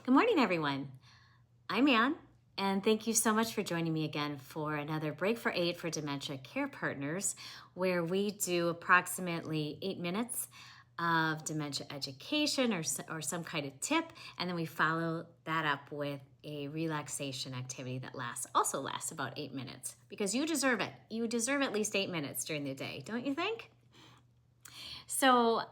Good morning, everyone. I'm Ann, and thank you so much for joining me again for another Break for 8 for Dementia Care Partners, where we do approximately 8 minutes of dementia education or some kind of tip, and then we follow that up with a relaxation activity that also lasts about 8 minutes, because you deserve it. You deserve at least 8 minutes during the day, don't you think? So,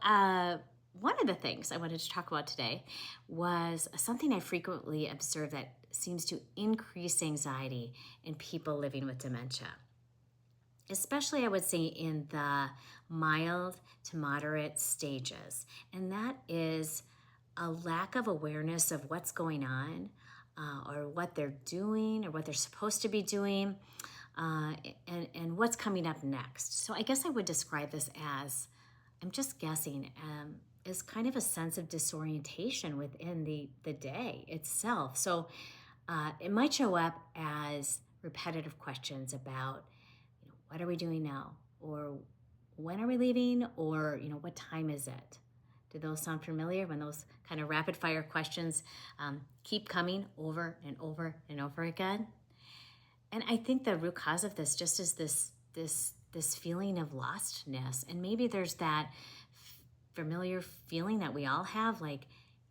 one of the things I wanted to talk about today was something I frequently observe that seems to increase anxiety in people living with dementia, especially I would say in the mild to moderate stages. And that is a lack of awareness of what's going on or what they're doing or what they're supposed to be doing and what's coming up next. So I guess I would describe this as, I'm just guessing, is kind of a sense of disorientation within the day itself. So it might show up as repetitive questions about, what are we doing now? Or when are we leaving? Or, what time is it? Do those sound familiar when those kind of rapid fire questions keep coming over and over and over again? And I think the root cause of this just is this feeling of lostness. And maybe there's that familiar feeling that we all have, like,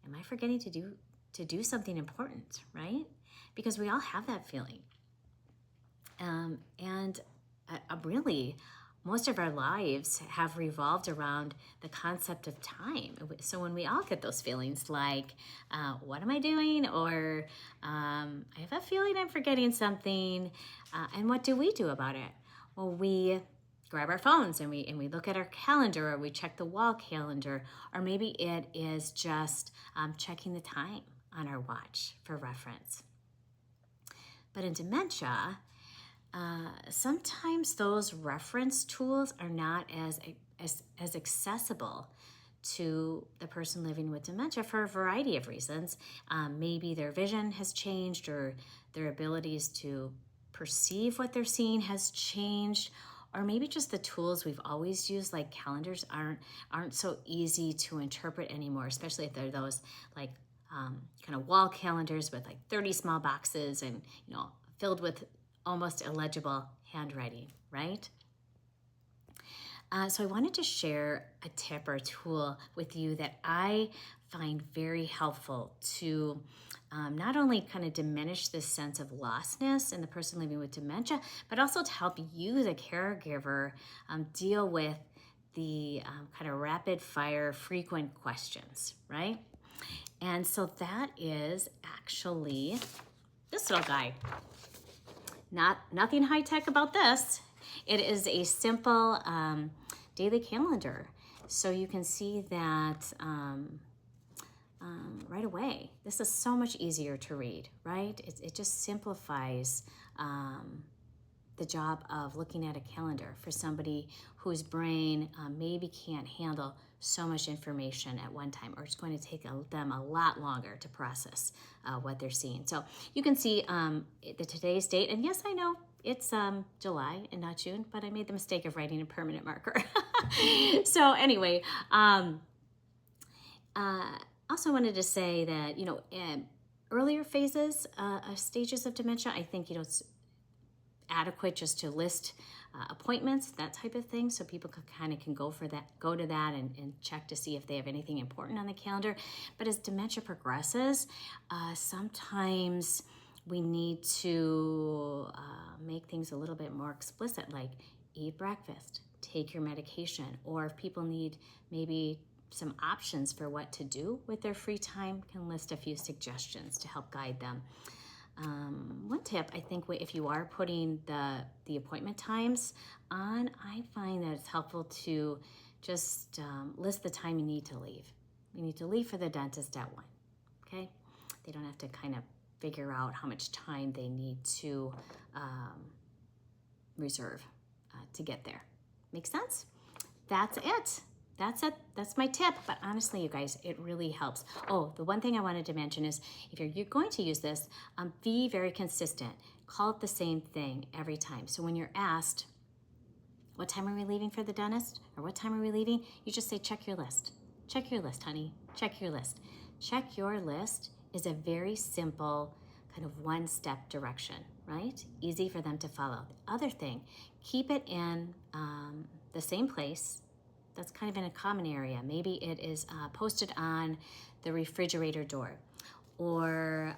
am I forgetting to do something important, right? Because we all have that feeling. And really, most of our lives have revolved around the concept of time. So when we all get those feelings like, what am I doing? Or I have a feeling I'm forgetting something. And what do we do about it? Well, we grab our phones and we look at our calendar, or we check the wall calendar, or maybe it is just checking the time on our watch for reference. But in dementia, sometimes those reference tools are not as accessible to the person living with dementia for a variety of reasons. Maybe their vision has changed, or their abilities to perceive what they're seeing has changed, or maybe just the tools we've always used, like calendars, aren't so easy to interpret anymore, especially if they're those like kind of wall calendars with like 30 small boxes and filled with almost illegible handwriting, right? So I wanted to share a tip or a tool with you that I find very helpful to not only kind of diminish this sense of lostness in the person living with dementia, but also to help you, the caregiver, deal with the kind of rapid fire frequent questions, right? And so that is actually this little guy. Nothing high tech about this. It is a simple daily calendar. So you can see that right away. This is so much easier to read, right? It just simplifies the job of looking at a calendar for somebody whose brain maybe can't handle so much information at one time, or it's going to take them a lot longer to process what they're seeing. So you can see the today's date, and yes, I know it's July and not June, but I made the mistake of writing a permanent marker. So anyway, also wanted to say that, in earlier phases, stages of dementia, I think, it's adequate just to list appointments, that type of thing, so people can go to that and check to see if they have anything important on the calendar. But as dementia progresses, sometimes we need to make things a little bit more explicit, like eat breakfast, take your medication, or if people need maybe some options for what to do with their free time, can list a few suggestions to help guide them. One tip, I think, if you are putting the appointment times on, I find that it's helpful to just list the time you need to leave. You need to leave for the dentist at 1, okay? They don't have to kind of figure out how much time they need to reserve to get there. Make sense? That's it. That's my tip. But honestly, you guys, it really helps. Oh, the one thing I wanted to mention is if you're going to use this, be very consistent. Call it the same thing every time. So when you're asked, what time are we leaving for the dentist? Or what time are we leaving? You just say, check your list. Check your list, honey. Check your list. Check your list is a very simple kind of one-step direction, right? Easy for them to follow. The other thing, keep it in the same place that's kind of in a common area. Maybe it is posted on the refrigerator door. Or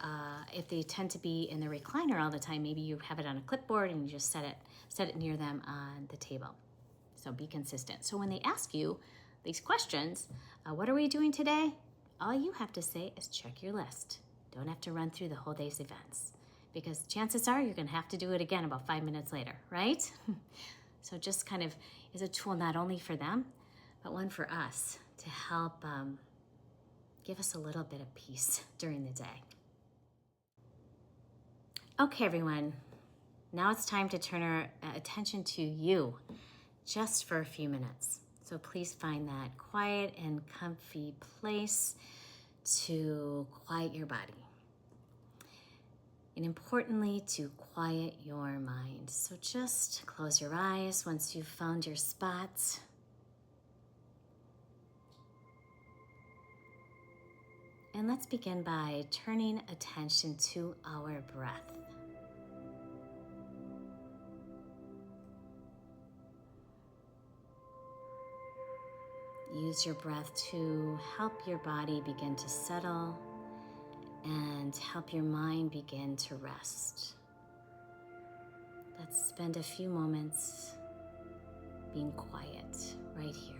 if they tend to be in the recliner all the time, maybe you have it on a clipboard and you just set it near them on the table. So be consistent. So when they ask you these questions, what are we doing today? All you have to say is check your list. Don't have to run through the whole day's events, because chances are you're going to have to do it again about 5 minutes later, right? So just kind of is a tool not only for them, but one for us to help give us a little bit of peace during the day. Okay, everyone. Now it's time to turn our attention to you just for a few minutes. So please find that quiet and comfy place to quiet your body. And importantly, to quiet your mind. So just close your eyes once you've found your spot. And let's begin by turning attention to our breath. Use your breath to help your body begin to settle and help your mind begin to rest. Let's spend a few moments being quiet right here.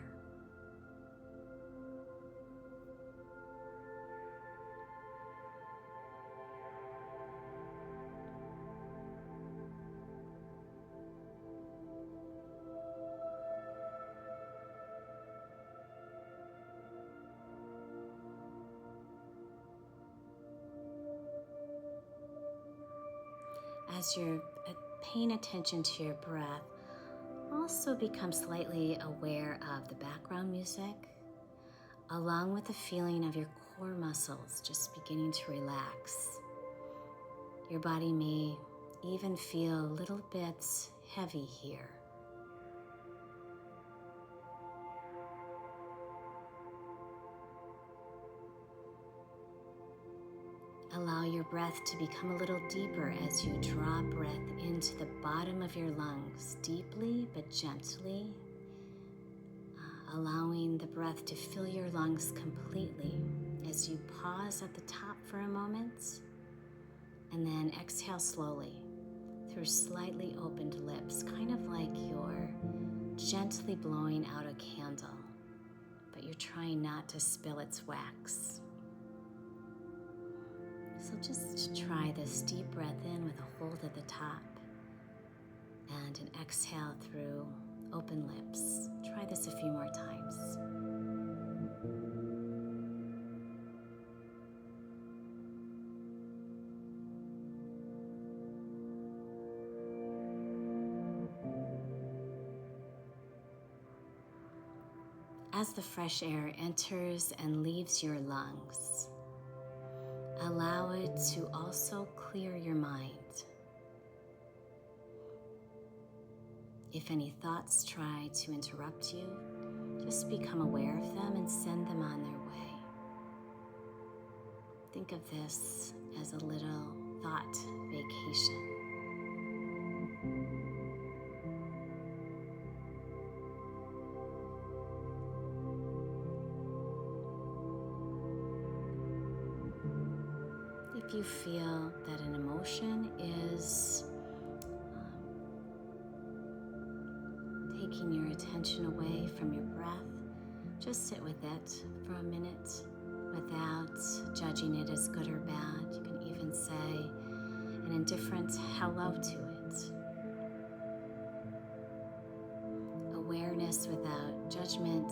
As you're paying attention to your breath, also become slightly aware of the background music, along with the feeling of your core muscles just beginning to relax. Your body may even feel a little bit heavy here. Allow your breath to become a little deeper as you draw breath into the bottom of your lungs, deeply but gently, allowing the breath to fill your lungs completely as you pause at the top for a moment, and then exhale slowly through slightly opened lips, kind of like you're gently blowing out a candle, but you're trying not to spill its wax. So just try this deep breath in with a hold at the top and an exhale through open lips. Try this a few more times. As the fresh air enters and leaves your lungs, allow it to also clear your mind. If any thoughts try to interrupt you, just become aware of them and send them on their way. Think of this as a little thought vacation. If you feel that an emotion is taking your attention away from your breath, just sit with it for a minute without judging it as good or bad. You can even say an indifferent hello to it. Awareness without judgment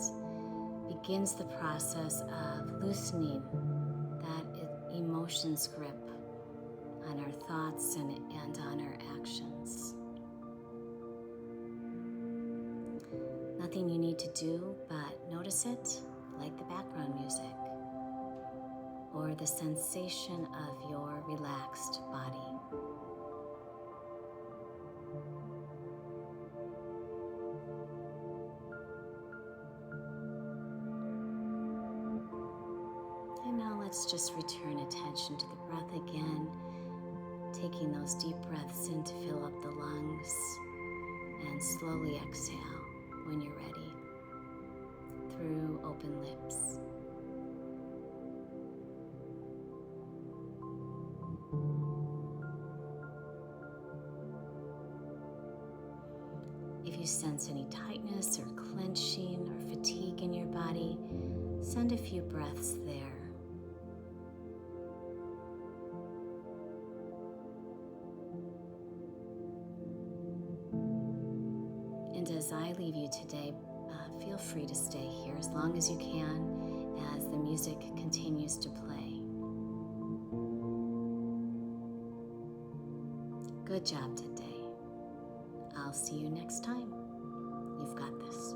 begins the process of loosening that emotion's grip on our thoughts and on our actions. Nothing you need to do but notice it, like the background music or the sensation of your relaxed body. let's just return attention to the breath again, taking those deep breaths in to fill up the lungs, and slowly exhale when you're ready through open lips. If you sense any tightness or clenching or fatigue in your body, send a few breaths there. And as I leave you today, feel free to stay here as long as you can as the music continues to play. Good job today. I'll see you next time. You've got this.